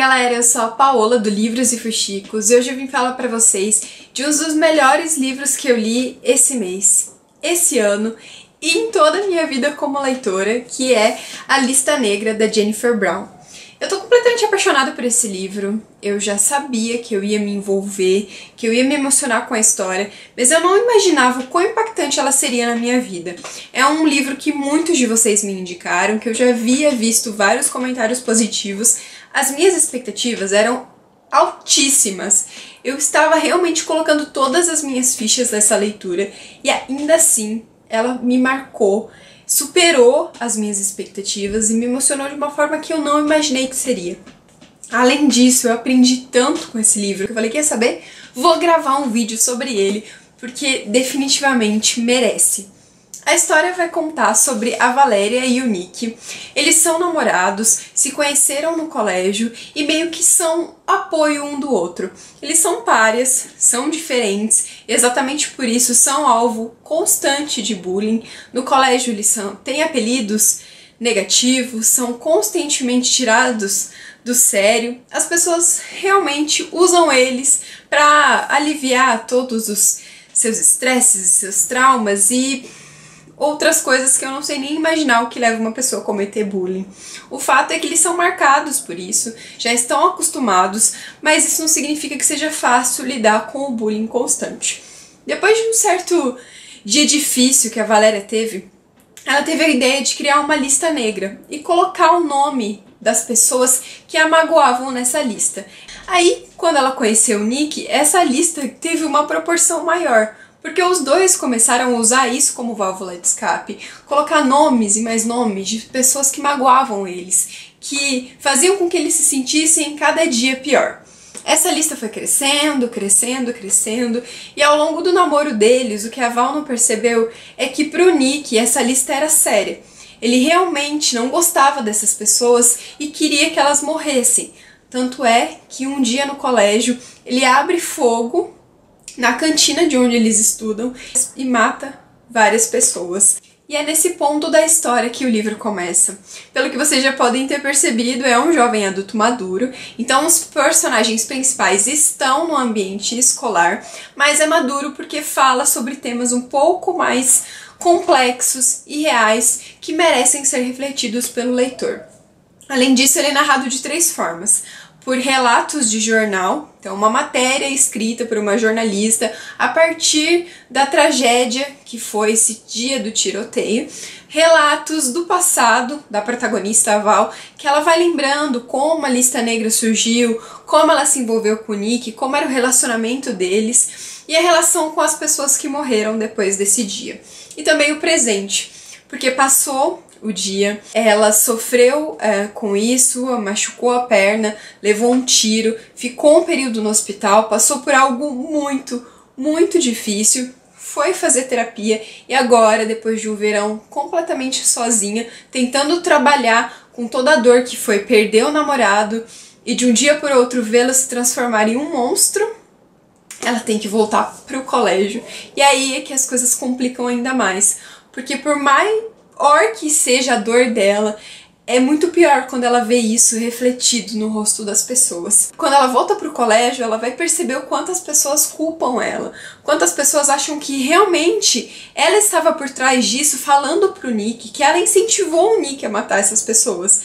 galera, eu sou a Paola do Livros e Fuxicos e hoje eu vim falar pra vocês de um dos melhores livros que eu li esse mês, esse ano e em toda a minha vida como leitora, que é A Lista Negra, da Jennifer Brown. Eu tô completamente apaixonada por esse livro, eu já sabia que eu ia me envolver, que eu ia me emocionar com a história, mas eu não imaginava o quão impactante ela seria na minha vida. É um livro que muitos de vocês me indicaram, que eu já havia visto vários comentários positivos. As minhas expectativas eram altíssimas. Eu estava realmente colocando todas as minhas fichas nessa leitura e ainda assim ela me marcou, superou as minhas expectativas e me emocionou de uma forma que eu não imaginei que seria. Além disso, eu aprendi tanto com esse livro que eu falei, quer saber? Vou gravar um vídeo sobre ele, porque definitivamente merece. A história vai contar sobre a Valéria e o Nick. Eles são namorados, se conheceram no colégio e meio que são apoio um do outro. Eles são párias, são diferentes, e exatamente por isso são alvo constante de bullying. No colégio eles têm apelidos negativos, são constantemente tirados do sério. As pessoas realmente usam eles para aliviar todos os seus estresses, seus traumas e outras coisas que eu não sei nem imaginar o que leva uma pessoa a cometer bullying. O fato é que eles são marcados por isso, já estão acostumados, mas isso não significa que seja fácil lidar com o bullying constante. Depois de um certo dia difícil que a Valéria teve, ela teve a ideia de criar uma lista negra e colocar o nome das pessoas que a magoavam nessa lista. Aí, quando ela conheceu o Nick, essa lista teve uma proporção maior, porque os dois começaram a usar isso como válvula de escape, colocar nomes e mais nomes de pessoas que magoavam eles, que faziam com que eles se sentissem cada dia pior. Essa lista foi crescendo, crescendo, crescendo, e ao longo do namoro deles, o que a Val não percebeu é que pro Nick essa lista era séria. Ele realmente não gostava dessas pessoas e queria que elas morressem. Tanto é que um dia no colégio ele abre fogo na cantina de onde eles estudam e mata várias pessoas. E é nesse ponto da história que o livro começa. Pelo que vocês já podem ter percebido, é um jovem adulto maduro, então os personagens principais estão no ambiente escolar, mas é maduro porque fala sobre temas um pouco mais complexos e reais que merecem ser refletidos pelo leitor. Além disso, ele é narrado de 3 formas. Por relatos de jornal, então uma matéria escrita por uma jornalista a partir da tragédia que foi esse dia do tiroteio, relatos do passado da protagonista, a Val, que ela vai lembrando como a lista negra surgiu, como ela se envolveu com o Nick, como era o relacionamento deles e a relação com as pessoas que morreram depois desse dia. E também o presente, porque passou o dia, ela sofreu com isso, machucou a perna, levou um tiro, ficou um período no hospital, passou por algo muito difícil, foi fazer terapia e agora, depois de um verão completamente sozinha, tentando trabalhar com toda a dor que foi perder o namorado e de um dia por outro vê-lo se transformar em um monstro, ela tem que voltar pro colégio. E aí é que as coisas complicam ainda mais, porque por maior que seja a dor dela, é muito pior quando ela vê isso refletido no rosto das pessoas. Quando ela volta pro colégio, ela vai perceber o quanto as pessoas culpam ela, quantas pessoas acham que realmente ela estava por trás disso, falando pro Nick, que ela incentivou o Nick a matar essas pessoas.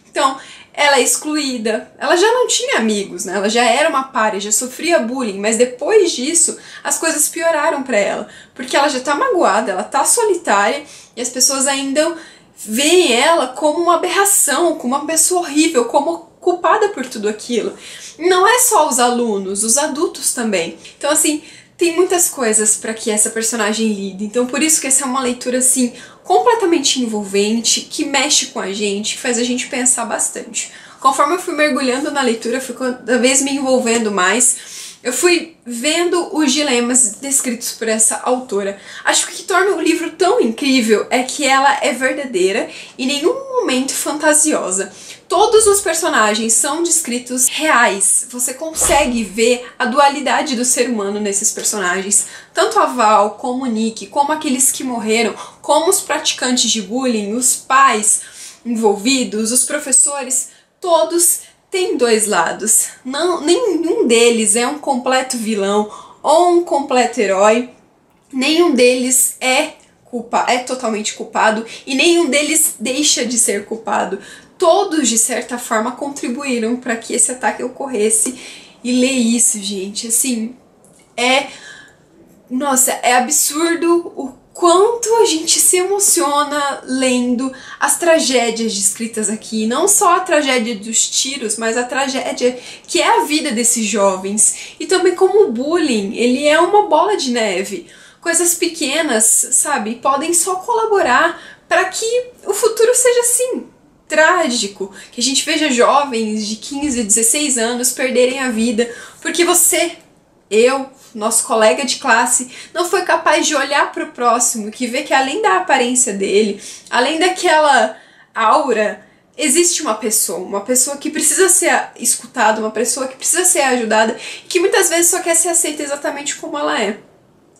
Então, ela é excluída, ela já não tinha amigos, né? Ela já era uma pária, já sofria bullying, mas depois disso as coisas pioraram pra ela, porque ela já tá magoada, ela tá solitária e as pessoas ainda veem ela como uma aberração, como uma pessoa horrível, como culpada por tudo aquilo. Não é só os alunos, os adultos também. Então assim, tem muitas coisas para que essa personagem lide, então por isso que essa é uma leitura assim completamente envolvente, que mexe com a gente, que faz a gente pensar bastante. Conforme eu fui mergulhando na leitura, eu fui cada vez me envolvendo mais, eu fui vendo os dilemas descritos por essa autora. Acho que o que torna o livro tão incrível é que ela é verdadeira e em nenhum momento fantasiosa. Todos os personagens são descritos reais, você consegue ver a dualidade do ser humano nesses personagens. Tanto a Val, como o Nick, como aqueles que morreram, como os praticantes de bullying, os pais envolvidos, os professores, todos tem dois lados. Não, nenhum deles é um completo vilão ou um completo herói. Nenhum deles é totalmente culpado e nenhum deles deixa de ser culpado. Todos, de certa forma, contribuíram para que esse ataque ocorresse. E ler isso, gente, assim, nossa, é absurdo o quanto a gente se emociona lendo as tragédias descritas aqui. Não só a tragédia dos tiros, mas a tragédia que é a vida desses jovens. E também como o bullying, ele é uma bola de neve. Coisas pequenas, sabe, podem só colaborar para que o futuro seja assim, trágico. Que a gente veja jovens de 15, 16 anos perderem a vida porque nosso colega de classe, não foi capaz de olhar para o próximo, que vê que além da aparência dele, além daquela aura, existe uma pessoa que precisa ser escutada, uma pessoa que precisa ser ajudada, que muitas vezes só quer ser aceita exatamente como ela é.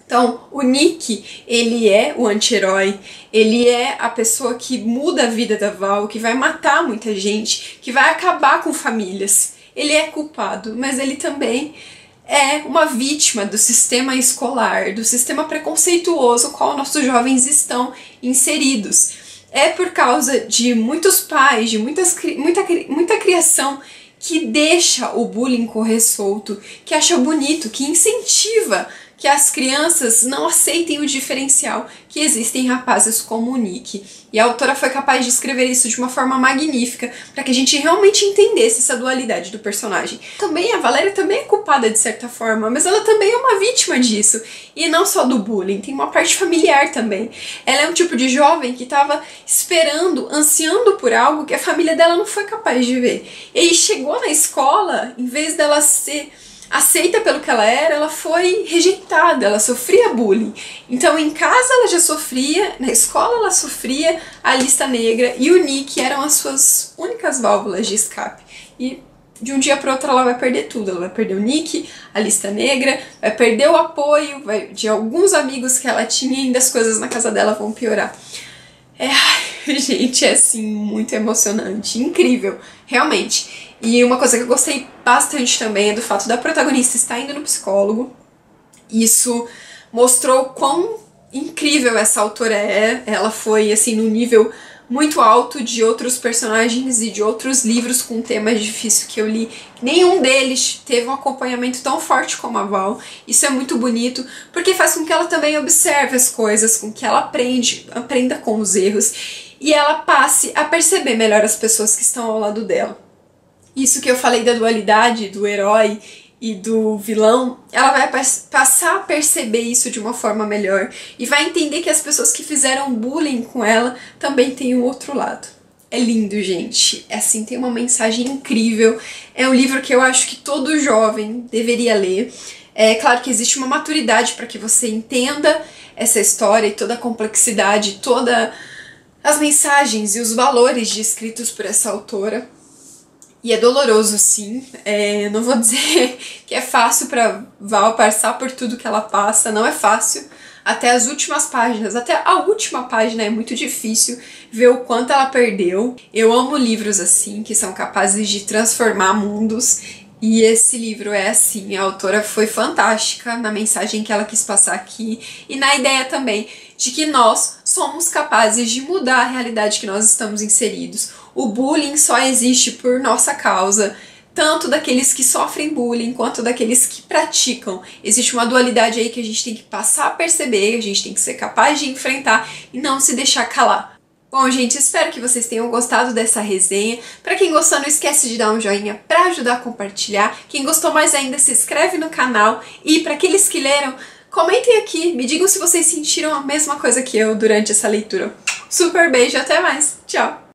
Então, o Nick, ele é o anti-herói, ele é a pessoa que muda a vida da Val, que vai matar muita gente, que vai acabar com famílias. Ele é culpado, mas ele também é uma vítima do sistema escolar, do sistema preconceituoso ao qual nossos jovens estão inseridos. É por causa de muitos pais, de muita criação que deixa o bullying correr solto, que acha bonito, que incentiva que as crianças não aceitem o diferencial que existem rapazes como o Nick. E a autora foi capaz de escrever isso de uma forma magnífica para que a gente realmente entendesse essa dualidade do personagem. Também a Valéria também é culpada de certa forma, mas ela também é uma vítima disso. E não só do bullying, tem uma parte familiar também. Ela é um tipo de jovem que estava esperando, ansiando por algo que a família dela não foi capaz de ver. E aí chegou na escola, em vez dela ser aceita pelo que ela era, ela foi rejeitada, ela sofria bullying. Então em casa ela já sofria, na escola ela sofria a lista negra e o Nick eram as suas únicas válvulas de escape. E de um dia para outro ela vai perder tudo, ela vai perder o Nick, a lista negra, vai perder o apoio de alguns amigos que ela tinha e ainda as coisas na casa dela vão piorar. Gente, é assim, muito emocionante, incrível, realmente. E uma coisa que eu gostei bastante também é do fato da protagonista estar indo no psicólogo. Isso mostrou quão incrível essa autora é. Ela foi, assim, num nível muito alto de outros personagens e de outros livros com temas difíceis que eu li. Nenhum deles teve um acompanhamento tão forte como a Val. Isso é muito bonito, porque faz com que ela também observe as coisas, com que ela aprenda com os erros e ela passe a perceber melhor as pessoas que estão ao lado dela. Isso que eu falei da dualidade do herói e do vilão, ela vai passar a perceber isso de uma forma melhor e vai entender que as pessoas que fizeram bullying com ela também têm um outro lado. É lindo, gente. É assim, tem uma mensagem incrível. É um livro que eu acho que todo jovem deveria ler. É claro que existe uma maturidade para que você entenda essa história e toda a complexidade, todas as mensagens e os valores descritos por essa autora. E é doloroso, sim. Não vou dizer que é fácil pra Val passar por tudo que ela passa, não é fácil. Até as últimas páginas, até a última página é muito difícil ver o quanto ela perdeu. Eu amo livros assim, que são capazes de transformar mundos. E esse livro é assim, a autora foi fantástica na mensagem que ela quis passar aqui e na ideia também de que nós somos capazes de mudar a realidade que nós estamos inseridos. O bullying só existe por nossa causa, tanto daqueles que sofrem bullying quanto daqueles que praticam. Existe uma dualidade aí que a gente tem que passar a perceber, a gente tem que ser capaz de enfrentar e não se deixar calar. Bom, gente, espero que vocês tenham gostado dessa resenha. Pra quem gostou, não esquece de dar um joinha pra ajudar a compartilhar. Quem gostou mais ainda, se inscreve no canal. E pra aqueles que leram, comentem aqui, me digam se vocês sentiram a mesma coisa que eu durante essa leitura. Super beijo, até mais. Tchau!